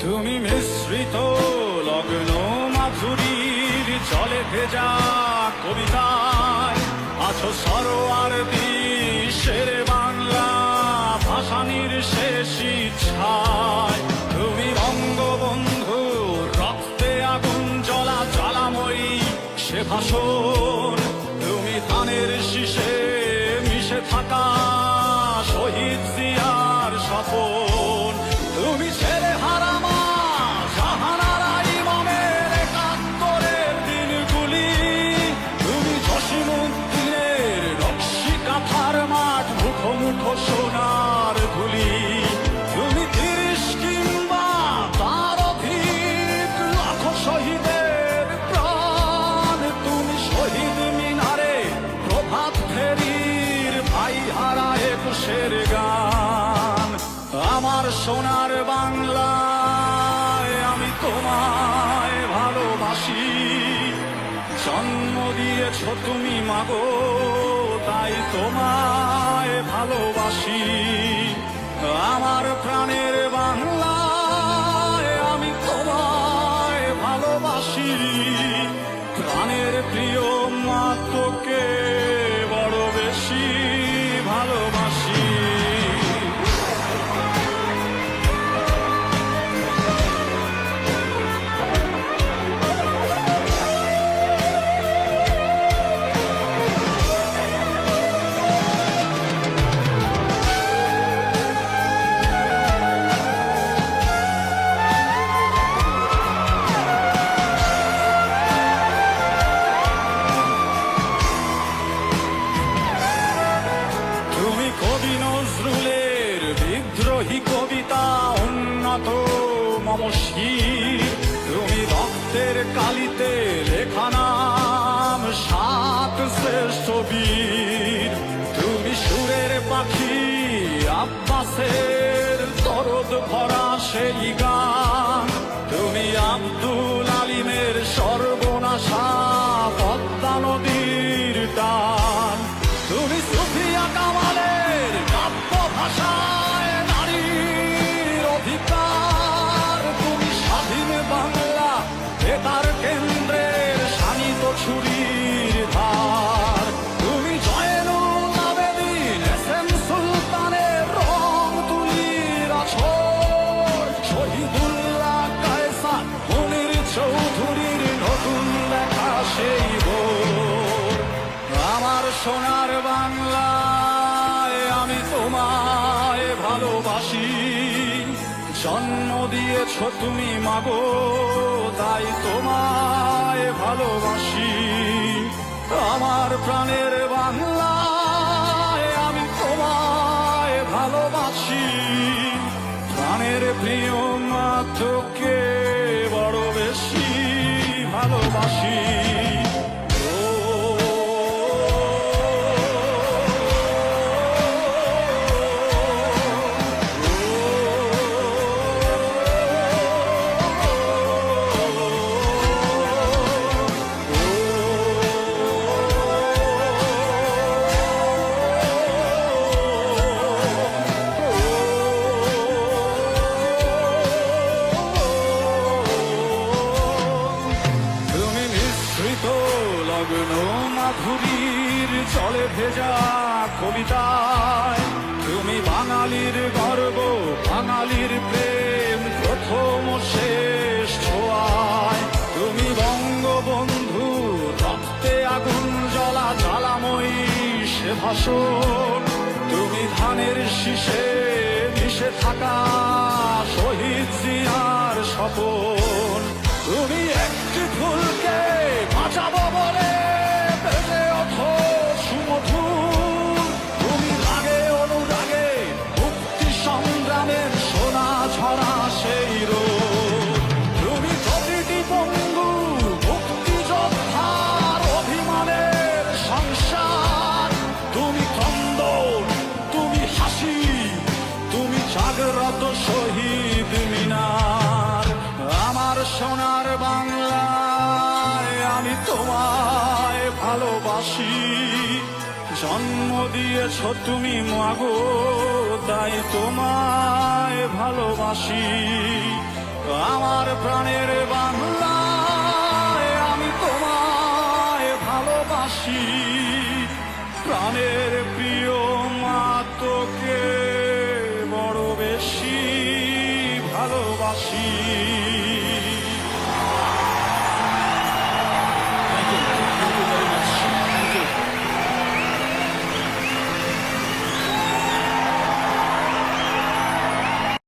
তুমি মিশ্রিত লগ্ন মাধুরীর জলে ভেজা কবিতায় আছো সরোয়ার্দী শেরে বাংলা ভাসানির শেষ ইচ্ছায়। তুমি বঙ্গবন্ধু রক্তে আগুন জ্বলা জ্বালাময়ী সে ভাষণ। তুমি ধানের শীষে মিশে থাকা শহীদ জিয়ার স্বপন। তুমি ছেলে হারা মা জাহানারা ইমামের একাত্তরের দিনগুলি। তুমি জসিমউদ্দিনের নকশি কাঁথার মাঠ মুখো সোনার ধুলি। তুমি ৩০ কিংবা তার অধিক লাখো শহীদের প্রাণ। তুমি শহীদ মিনারে প্রভাত ফেরির ভাই হারা একুশের গান। আমার সোনার বাংলায় আমি তোমায় ভালোবাসি। জন্ম দিয়েছ তুমি মাগো তাই তোমায় ভালোবাসি। আমার প্রাণের বাংলায় আমি তোমায় ভালোবাসি। প্রাণের প্রিয় মা তোকে বড় বেশি ভালোবাসি। কবি নজরুলের বিদ্রোহী কবিতা উন্নত মম শির। তুমি রক্তের কালিতে লেখা নাম ৭ শ্রেষ্ঠ বীর। তুমি সুরের পাখি আব্বাসের দরদ ভরা সেই গান। তুমি আব্দুল আলিমের সর্বনাশা পদ্মা নদীর টান। তুমি সুফিয়া কামালের কাব্য ভাষায় নারীর অধিকার। তুমি স্বাধীন বাংলা বেতার কেন্দ্রের শানিত ছুরির ধার। তুমি জয়নুল আবেদিন এসএম সুলতানের রং তুলির আছর। শহীদুল্লাহ কায়সার মুনির চৌধুরীর নতুন লেখা সেই ভোর। আমার সোনার বাংলায় আমি তোমায় ভালোবাসি। জন্ম দিয়েছ তুমি মাগো তাই তোমায় ভালোবাসি। আমার প্রাণের বাংলায় আমি তোমায় ভালোবাসি। প্রাণের প্রিয় মা তোকে বড় বেশি ভালোবাসি। লগ্ন মাধুরীর জলে ভেজা কবিতায় তুমি বাঙালির গর্ব বাঙালির প্রেম প্রথম শেষ ছোঁয়ায়। তুমি বঙ্গবন্ধু রক্তে আগুন জ্বলা জ্বালাময়ী সে ভাষণ। তুমি ধানের শীষে মিশে থাকা শহীদ জিয়ার স্বপন। তুমি একটি ফুলকে বাঁচাবো বলে বেজে ওঠো সুমধুর। তুমি রাগে অনুরাগে মুক্তি সংগ্রামের সোনা ঝরা সেই রোদ। তুমি প্রতিটি পঙ্গু মুক্তিযোদ্ধার অভিমানের সংসার। তুমি ক্রন্দন তুমি হাসি তুমি জাগ্রত শহীদ মিনার। আমার সোনার বাংলায় আমি তোমায় ভালোবাসি। জন্ম দিয়েছ তুমি মাগো তাই তোমায় ভালোবাসি। প্রাণের বাংলায় আমি তোমায় ভালোবাসি, প্রাণের প্রিয় মা তোকে বড় বেশি ভালোবাসি।